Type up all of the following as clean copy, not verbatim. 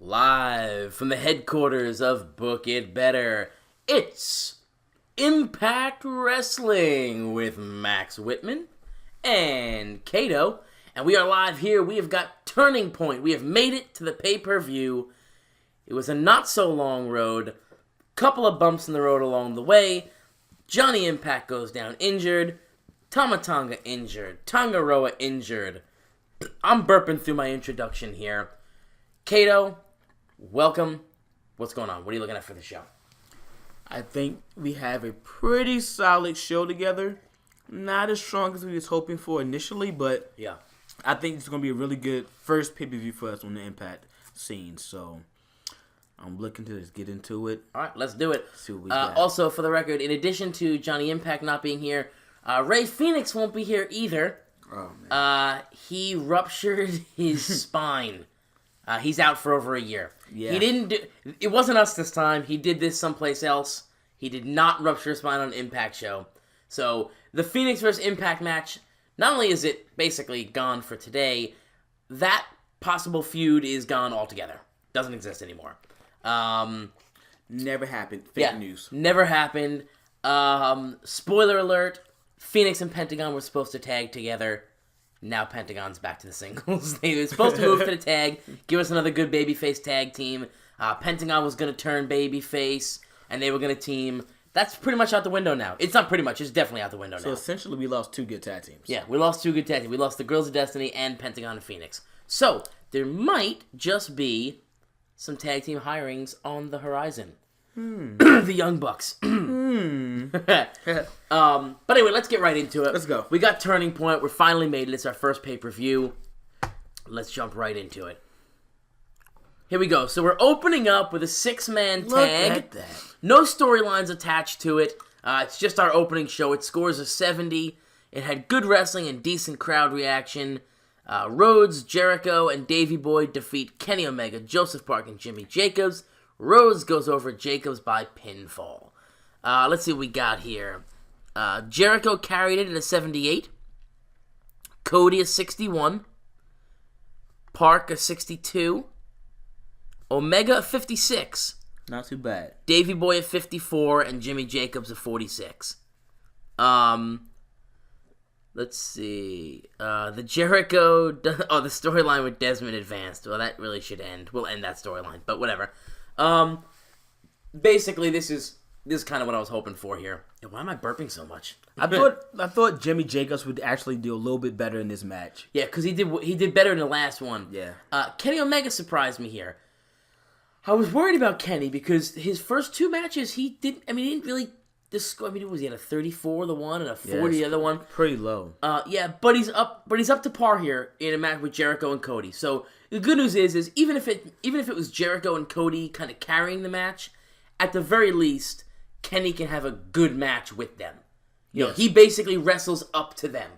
Live from the headquarters of Book It Better, it's iMPACT Wrestling with Max Whitman and Cato. And we are live here. We have got Turning Point. We have made it to the pay-per-view. It was a not-so-long road. Couple of bumps in the road along the way. Johnny Impact goes down injured. Tama Tonga injured. Tongaroa injured. I'm burping through my introduction here. Cato, welcome. What's going on? What are you looking at for the show? I think we have a pretty solid show together. Not as strong as we was hoping for initially, but yeah, I think it's going to be a really good first pay-per-view for us on the Impact scene. So I'm looking to just get into it. All right, let's do it. See what we got. Also, for the record, in addition to Johnny Impact not being here, Ray Phoenix won't be here either. Oh, man. He ruptured his spine. He's out for over a year. Yeah. It wasn't us this time. He did this someplace else. He did not rupture his spine on an Impact show. So, the Phoenix vs. Impact match, not only is it basically gone for today, that possible feud is gone altogether. Doesn't exist anymore. Never happened. Fake news. Never happened. Spoiler alert, Phoenix and Pentagon were supposed to tag together. Now Pentagon's back to the singles. They were supposed to move to the tag, give us another good babyface tag team. Pentagon was going to turn babyface, and they were going to team. That's pretty much out the window now. It's not pretty much. It's definitely out the window now. So essentially we lost two good tag teams. Yeah, we lost two good tag teams. We lost the Girls of Destiny and Pentagon and Phoenix. So there might just be some tag team hirings on the horizon. The Young Bucks. But anyway, let's get right into it. Let's go. We got Turning Point. We're finally made it. It's our first pay-per-view. Let's jump right into it. Here we go. So we're opening up with a 6-man tag. Look at that. No storylines attached to it. It's just our opening show. It scores a 70. It had good wrestling and decent crowd reaction. Rhodes, Jericho, and Davey Boy defeat Kenny Omega, Joseph Park, and Jimmy Jacobs. Rhodes goes over Jacobs by pinfall. Let's see what we got here. Jericho carried it at a 78. Cody a 61. Park a 62. Omega a 56. Not too bad. Davey Boy a 54. And Jimmy Jacobs a 46. Let's see. The Jericho... the storyline with Desmond advanced. Well, that really should end. We'll end that storyline, but whatever. Basically, this is kind of what I was hoping for here. Why am I burping so much? I thought Jimmy Jacobs would actually do a little bit better in this match. Yeah, because he did better in the last one. Yeah. Kenny Omega surprised me here. I was worried about Kenny because his first two matches, he didn't really... he had a 34 the one and a 40 the other one. Pretty low. But he's up to par here in a match with Jericho and Cody. So the good news is even if it was Jericho and Cody kind of carrying the match, at the very least, Kenny can have a good match with them. You know, he basically wrestles up to them.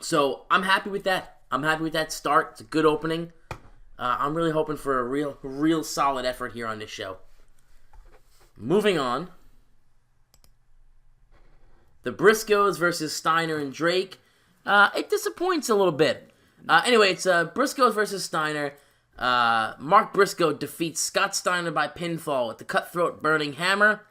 So I'm happy with that. I'm happy with that start. It's a good opening. I'm really hoping for a real solid effort here on this show. Moving on. The Briscoes versus Steiner and Drake. It disappoints a little bit. Anyway, it's Briscoes versus Steiner. Mark Briscoe defeats Scott Steiner by pinfall with the Cutthroat Burning Hammer.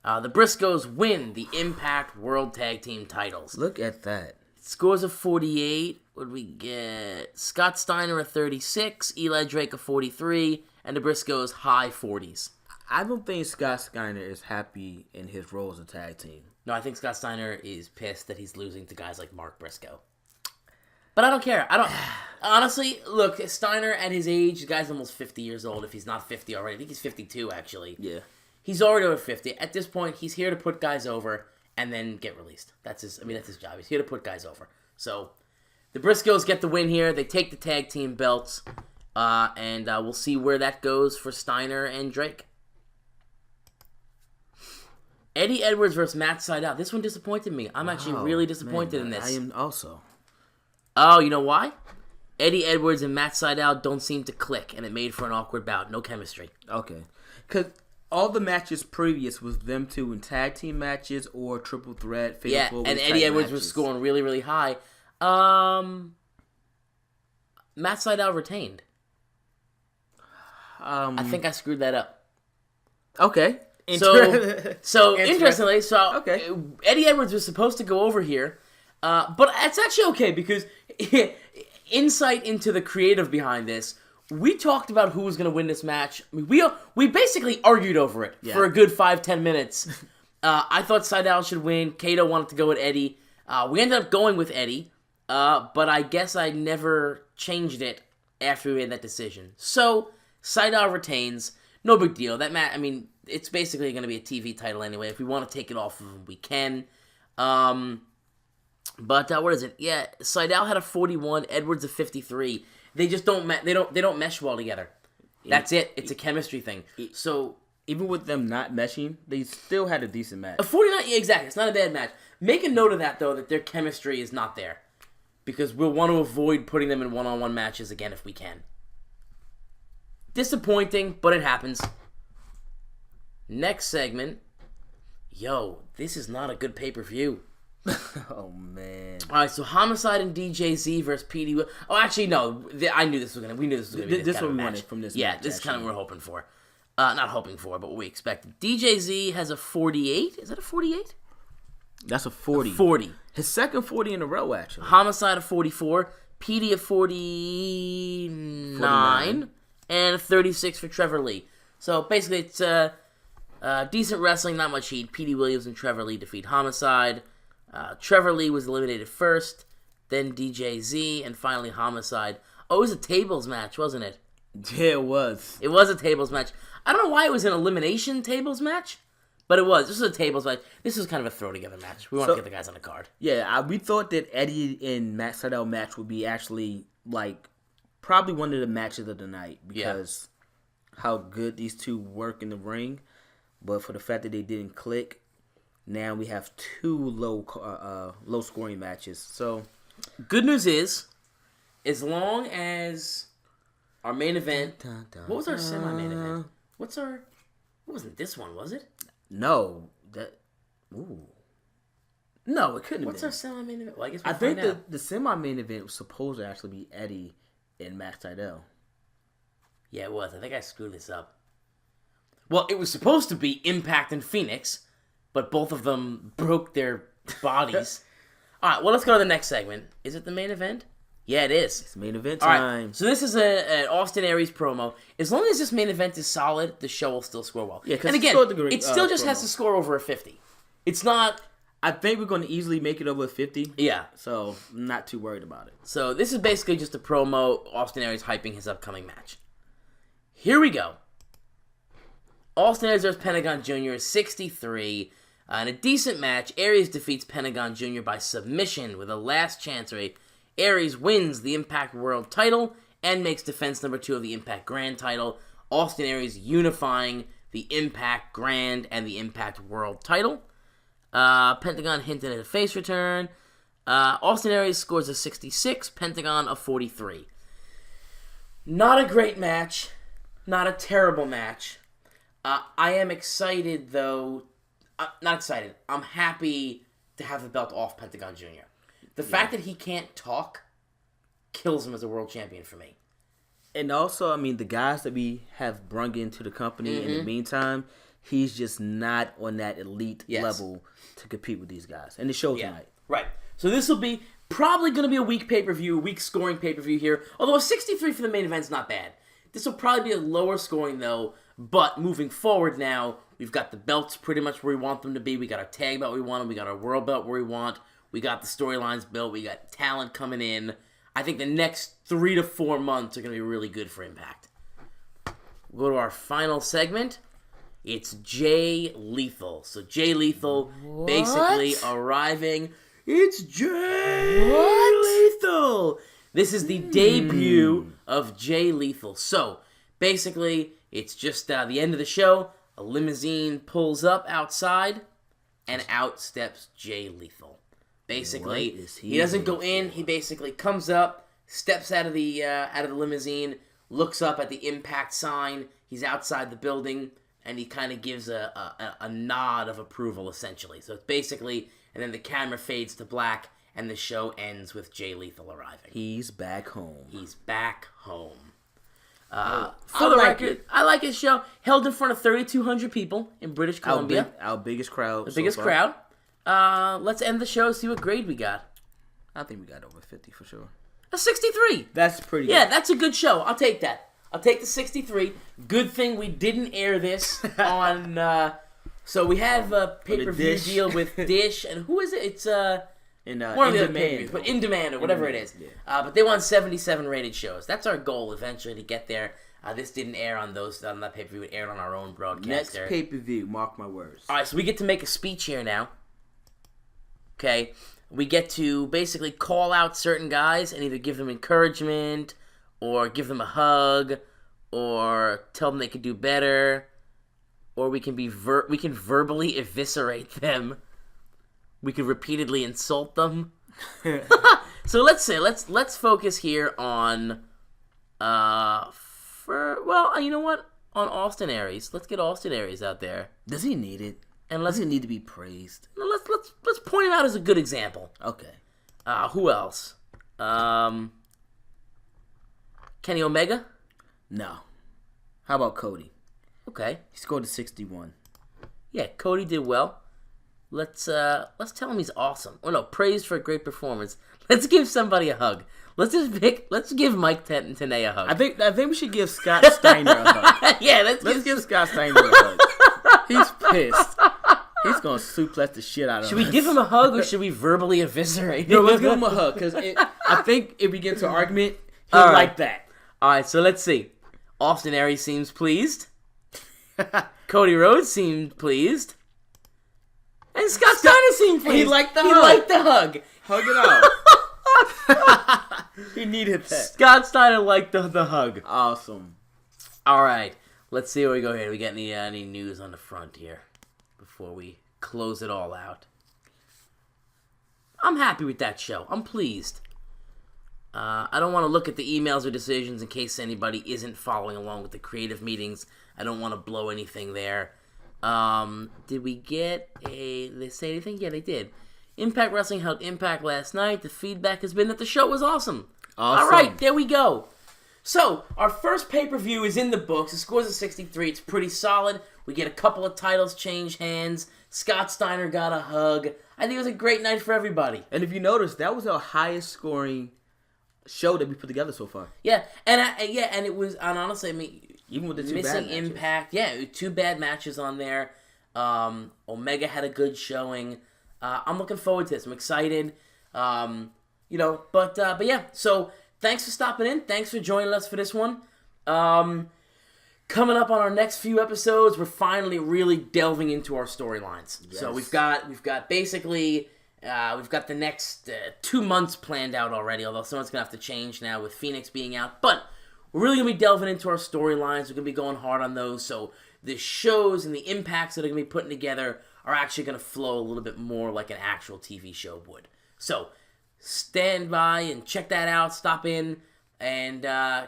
The Briscoes win the Impact World Tag Team titles. Look at that. Scores of 48. What did we get? Scott Steiner a 36, Eli Drake a 43, and the Briscoes high 40s. I don't think Scott Steiner is happy in his role as a tag team. No, I think Scott Steiner is pissed that he's losing to guys like Mark Briscoe. But I don't care. Honestly, look, Steiner at his age, the guy's almost 50 years old, if he's not 50 already. I think he's 52, actually. Yeah. He's already over 50. At this point, he's here to put guys over and then get released. That's his job. He's here to put guys over. So, the Briscoes get the win here. They take the tag team belts. And we'll see where that goes for Steiner and Drake. Eddie Edwards versus Matt Sydal. This one disappointed me. I'm actually really disappointed in this. I am also. Oh, you know why? Eddie Edwards and Matt Sydal don't seem to click, and it made for an awkward bout. No chemistry. Okay. Because all the matches previous was them two in tag team matches or triple threat. Yeah, and Eddie Edwards was scoring really, really high. Matt Sydal retained. I think I screwed that up. Okay. Interestingly, Okay. Eddie Edwards was supposed to go over here, but it's actually okay because insight into the creative behind this. We talked about who was going to win this match. I mean, we basically argued over it for a good 5-10 minutes. I thought Seidel should win. Cato wanted to go with Eddie. We ended up going with Eddie, but I guess I never changed it after we made that decision. So Seidel retains. No big deal. That match. I mean, it's basically going to be a TV title anyway. If we want to take it off of him, we can. But what is it? Yeah, Seidel had a 41. Edwards a 53. They just don't they don't mesh well together. That's it. It's a chemistry thing. So even with them not meshing, they still had a decent match. A 49, yeah, exactly. It's not a bad match. Make a note of that though, that their chemistry is not there, because we'll want to avoid putting them in one-on-one matches again if we can. Disappointing, but it happens. Next segment. Yo, this is not a good pay-per-view. Oh, man. All right, so Homicide and DJZ versus PD. Oh, actually, no. I knew this was gonna. We knew this was gonna be this kind of match. Wanted from this. Yeah, match, this is kind of what we're hoping for. Not hoping for, but what we expected. DJZ has a 48. Is that a 48? That's a 40. 40. His second 40 in a row, actually. Homicide a 44. PD a 49. And a 36 for Trevor Lee. So basically, it's decent wrestling, not much heat. PD Williams and Trevor Lee defeat Homicide. Trevor Lee was eliminated first, then DJZ, and finally Homicide. Oh, it was a tables match, wasn't it? Yeah, it was. It was a tables match. I don't know why it was an elimination tables match, but it was. This was a tables match. This was kind of a throw-together match. We want to get the guys on the card. Yeah, we thought that Eddie and Matt Seidel match would be actually, probably one of the matches of the night because how good these two work in the ring. But for the fact that they didn't click, now we have two low scoring matches. So, good news is, as long as our main event, what was our semi-main event? What wasn't this one, was it? No, no, it couldn't have been. What's our semi-main event? Well, I guess I think the semi-main event was supposed to actually be Eddie and Matt Seidel. Yeah, it was. I think I screwed this up. Well, it was supposed to be Impact and Phoenix, but both of them broke their bodies. All right, well, let's go to the next segment. Is it the main event? Yeah, it is. It's main event time. All right, so this is an Austin Aries promo. As long as this main event is solid, the show will still score well. Yeah, and again, it still just has to score over a 50. It's not... I think we're going to easily make it over 50. Yeah. So, I'm not too worried about it. So, this is basically just a promo. Austin Aries hyping his upcoming match. Here we go. Austin Aries versus Pentagon Jr. 63. In a decent match, Aries defeats Pentagon Jr. by submission with a last chancery. Aries wins the Impact World title and makes defense number 2 of the Impact Grand title. Austin Aries unifying the Impact Grand and the Impact World title. Pentagon hinted at a face return. Austin Aries scores a 66. Pentagon a 43. Not a great match. Not a terrible match. I am excited, though. Not excited. I'm happy to have the belt off Pentagon Jr. The fact that he can't talk kills him as a world champion for me. And also, I mean, the guys that we have brung into the company in the meantime, he's just not on that elite level to compete with these guys. And it shows tonight. Right. So this will be probably going to be a weak pay-per-view, a weak scoring pay-per-view here. Although a 63 for the main event is not bad. This will probably be a lower scoring, though. But moving forward now, we've got the belts pretty much where we want them to be. We got our tag belt where we want them. We got our world belt where we want. We got the storylines built. We got talent coming in. I think the next 3 to 4 months are going to be really good for Impact. We'll go to our final segment. It's Jay Lethal. So Jay Lethal basically arriving. It's Jay Lethal. This is the debut of Jay Lethal. So basically, it's just the end of the show. A limousine pulls up outside, and out steps Jay Lethal. Basically, he doesn't go in. He basically comes up, steps out of the limousine, looks up at the Impact sign. He's outside the building, and he kind of gives a nod of approval, essentially. So it's basically, and then the camera fades to black, and the show ends with Jay Lethal arriving. He's back home. He's back home. For the record, I like his show. Held in front of 3,200 people in British Columbia. Our biggest crowd. The biggest crowd. Let's end the show, see what grade we got. I think we got over 50 for sure. A 63. That's pretty good. Yeah, that's a good show. I'll take that. I'll take the 63. Good thing we didn't air this on... so we have a pay-per-view deal with Dish. And who is it? It's... one of the other pay-per-views, but In Demand or whatever it is. Yeah. But they want 77 rated shows. That's our goal eventually to get there. This didn't air on that pay-per-view. It aired on our own broadcaster. Next pay-per-view, mark my words. All right, so we get to make a speech here now. Okay, we get to basically call out certain guys and either give them encouragement or give them a hug or tell them they could do better, or we can verbally eviscerate them. We could repeatedly insult them. So let's focus here on you know what? On Austin Aries. Let's get Austin Aries out there. Does he need it? And does he need to be praised? Let's point him out as a good example. Okay. Who else? Kenny Omega? No. How about Cody? Okay. He scored a 61. Yeah, Cody did well. Let's tell him he's awesome. Oh no, praised for a great performance. Let's give somebody a hug. Let's give Mike Tenay a hug. I think we should give Scott Steiner a hug. Yeah, let's give Scott Steiner a hug. He's pissed. He's gonna suplex the shit out of us. Should we give him a hug or should we verbally eviscerate him? No, let's give him a hug because I think if we get into an argument, he'll like that. All right, so let's see. Austin Aries seems pleased. Cody Rhodes seemed pleased. And Scott Steiner seemed pleased. He liked the hug. Hug it out. He needed that. Scott Steiner liked the hug. Awesome. All right. Let's see where we go here. Do we get any news on the front here before we close it all out? I'm happy with that show. I'm pleased. I don't want to look at the emails or decisions in case anybody isn't following along with the creative meetings. I don't want to blow anything there. Did we get did they say anything? Yeah, they did. Impact Wrestling held Impact last night. The feedback has been that the show was awesome. All right, there we go. So, our first pay-per-view is in the books. The score's a 63. It's pretty solid. We get a couple of titles change hands. Scott Steiner got a hug. I think it was a great night for everybody. And if you notice, that was our highest scoring show that we put together so far. Yeah, and it was, and honestly, I mean, even with the two missing bad matches. Impact, yeah, 2 bad matches on there. Omega had a good showing. I'm looking forward to this. I'm excited. But yeah. So thanks for stopping in. Thanks for joining us for this one. Coming up on our next few episodes, we're finally really delving into our storylines. Yes. So we've got basically. We've got the next 2 months planned out already, although someone's going to have to change now with Phoenix being out. But we're really going to be delving into our storylines. We're going to be going hard on those. So the shows and the impacts that are going to be putting together are actually going to flow a little bit more like an actual TV show would. So stand by and check that out. Stop in. And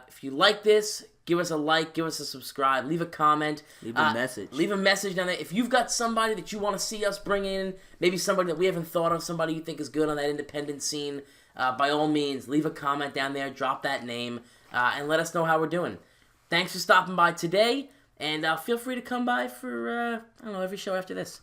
if you like this, give us a like, give us a subscribe, leave a comment. Leave a message. Leave a message down there. If you've got somebody that you want to see us bring in, maybe somebody that we haven't thought of, somebody you think is good on that independent scene, by all means, leave a comment down there, drop that name, and let us know how we're doing. Thanks for stopping by today, and feel free to come by for, every show after this.